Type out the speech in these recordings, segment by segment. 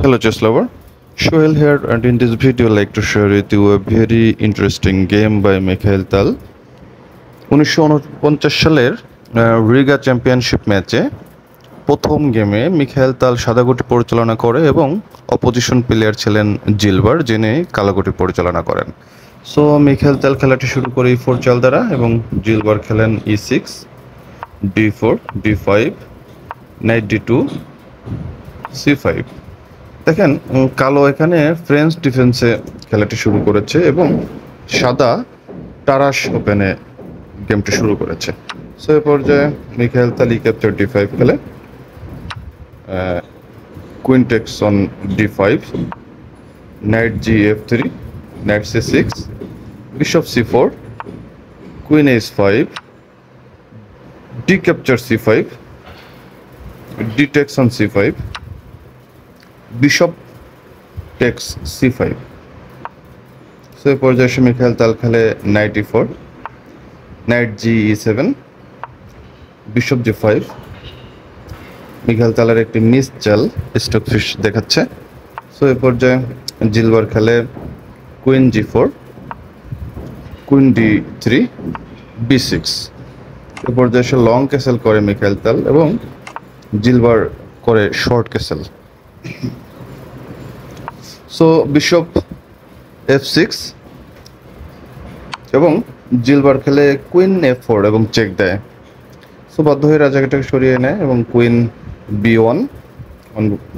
Hello chess lover, Shoel here, and in this video I'd like to share with you a very interesting game by Mikhail Tal. 1949 সালের Riga championship ম্যাচে প্রথম গেমে Mikhail Tal সাদা গুটি পরিচালনা করে এবং অপোজিশন প্লেয়ার ছিলেন জিলবার, যিনি কালো গুটি পরিচালনা করেন। সো মিখাইল তাল খেলাটি শুরু করে E4 চাল দ্বারা এবং জিলবার খেলেন E6, D4, D5, night D2, C5। দেখেন কালো এখানে ফ্রেঞ্চ ডিফেন্সে খেলাটি শুরু করেছে এবং সাদা টারাস ওপেনে গেমটি শুরু করেছে। সো এ পর্যায়ে মিখাইল তাল ক্যাপ্চার D5 খেলে, queen takes on D5, knight G/F3, knight C6, bishop C4, queen H5, D capture C5, D takes on C5, bishop takes C5। So এই পর্যায়ে এসে মিখাইল তাল খেলে night E4, night G/E7, bishop G5। Mikhail তালের একটি miss চাল stock fish দেখাচ্ছে। So এই পর্যায়ে জিলবার খেলে queen G4, queen D3, B6। এই পর্যায়ে এসে লং ক্যাসেল করে মিখাইল তাল এবং জিলবার করে short castle. So bishop F6 এবং জিলবার খেলে কুইন F4 এবং চেক দেয়। সো বাধ্য হয়ে রাজাটাকে সরিয়ে নেয় এবং কুইন B1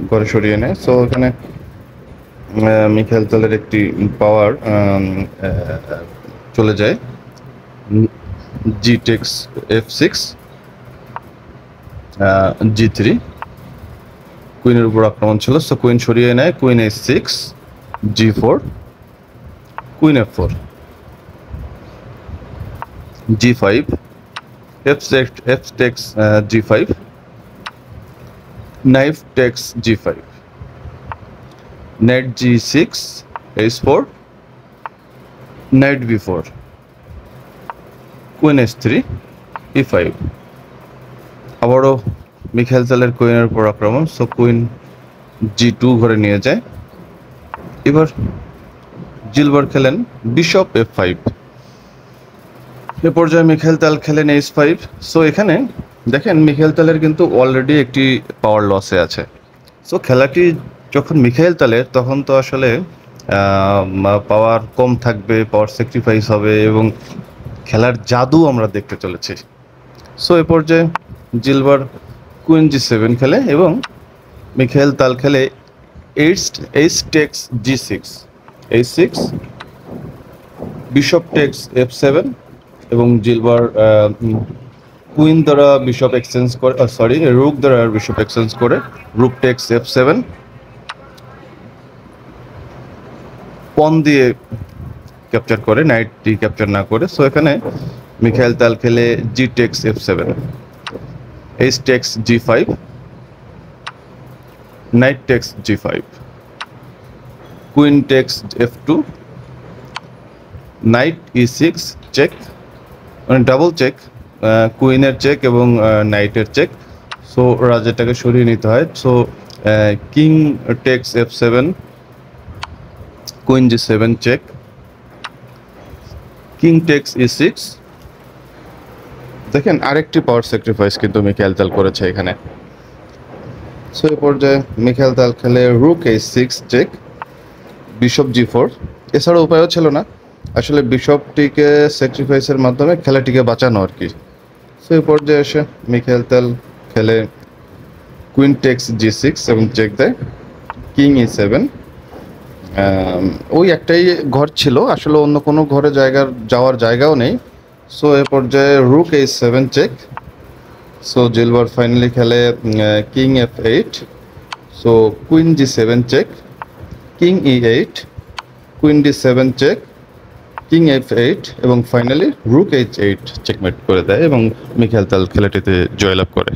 ঘরে সরিয়ে নেয়। সো এখানে মিখাইল তালের একটি পাওয়ার চলে যায়। G টেক্স F6, G3, কুইনের উপর আক্রমণ ছিল। সো কুইন সরিয়ে নেয়, queen H6, G4, queen F4, G5, F takes G5, knight takes G5, knight G6, H4, knight B4, queen H3, E5। আবারও মিখাইল তালের কুইনের উপর আক্রমণ। সো কুইন G2 ঘরে নিয়ে যায়। এবার জিলবার খেলেন বিশপ F5। এ পর্যায়ে মিখাইল তাল খেলেন H5। সো এখানে দেখেন মিখাইল তালের কিন্তু অলরেডি একটি পাওয়ার লসে আছে। সো খেলাটি যখন মিখাইল তালের, তখন তো আসলে পাওয়ার কম থাকবে, পাওয়ার স্যাক্রিফাইস হবে এবং খেলার জাদু আমরা দেখতে চলেছি। সো এ পর্যায়ে জিলবার কুইন G7 খেলে এবং মিখাইল তাল খেলে H text G6, H6, bishop text F7 এবং জিলবার কুইন দ্বারা বিশপ এক্সচেঞ্জ করে, রুক দ্বারা বিশপ এক্সচেঞ্জ করে রুক টেক্স F7, পন দিয়ে ক্যাপচার করে, নাইট ডি ক্যাপচার না করে। সো এখানে মিখাইল তাল খেলে G takes F7, H takes G5, knight takes G5, queen takes F2, knight E6 check, মানে ডাবল চেক, কুইনের চেক এবং নাইটের চেক। সো রাজাটাকে সরিয়ে নিতে হয়। So king takes F7, queen G7 check, king takes E6। দেখেন আরেকটি পাওয়ার স্যাক্রিফাইস কিন্তু মিখাইল তাল করেছে এখানে। সো এই পর্যায়ে মিখাইল তাল খেলে রুক H6 চেক, বিশপ G4। এছাড়া উপায়ও ছিল না, আসলে বিশপটিকে স্যাক্রিফাইসের মাধ্যমে খেলাটিকে বাঁচানো আর কি। সো এই পর্যায়ে এসে মিখাইল তাল খেলে কুইন টেক্স G6 এবং চেক দেয়, কিং E7। ওই একটাই ঘর ছিল, আসলে অন্য কোনো ঘরে যাওয়ার জায়গাও নেই। সো এ পর্যায়ে rook H7 check. So Zilber finally খেলে king F8, so queen G7 check, king E8, queen D7 check, king F8 এবং ফাইনালি রুক H8 চেকমেট করে দেয় এবং মিখাইল তাল খেলাটিতে জয়লাভ করে।